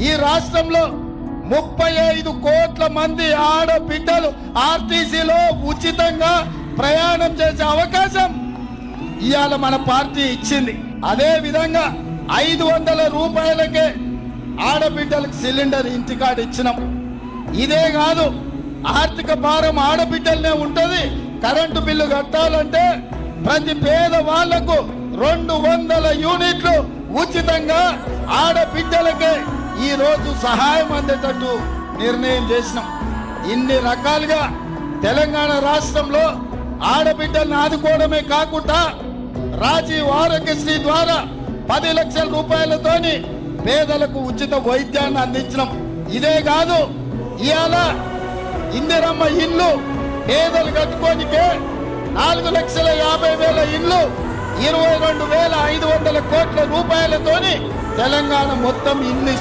ఈ రాష్ట్రంలో 35 కోట్ల మంది ఆడబిడ్డలు ఆర్టీసీలో ఉచితంగా ప్రయాణం చేసే అవకాశం ఇవాళ మన పార్టీ ఇచ్చింది. అదే విధంగా 500 రూపాయలకే ఆడబిడ్డలకు సిలిండర్ ఇంటికాడ ఇచ్చినాం. ఇదే కాదు, ఆర్థిక భారం ఆడబిడ్డలనే ఉంటది. కరెంటు బిల్లు కట్టాలంటే ప్రతి పేద వాళ్లకు 200 యూనిట్లు ఉచితంగా ఆడబిడ్డలకే ఈ రోజు సహాయం అందేటట్టు నిర్ణయం చేసినాం. ఇన్ని రకాలుగా తెలంగాణ రాష్ట్రంలో ఆడబిడ్డలను ఆదుకోవడమే కాకుండా రాజీవ్ ఆరోగ్యశ్రీ ద్వారా 10 లక్షల రూపాయలతోని పేదలకు ఉచిత వైద్యాన్ని అందించడం. ఇదే కాదు, ఇవాళ ఇందిరమ్మ ఇల్లు పేదలు కట్టుకోనికే 4,50,000 ఇల్లు 22,500 కోట్ల రూపాయలతోని తెలంగాణ మొత్తం ఇల్లు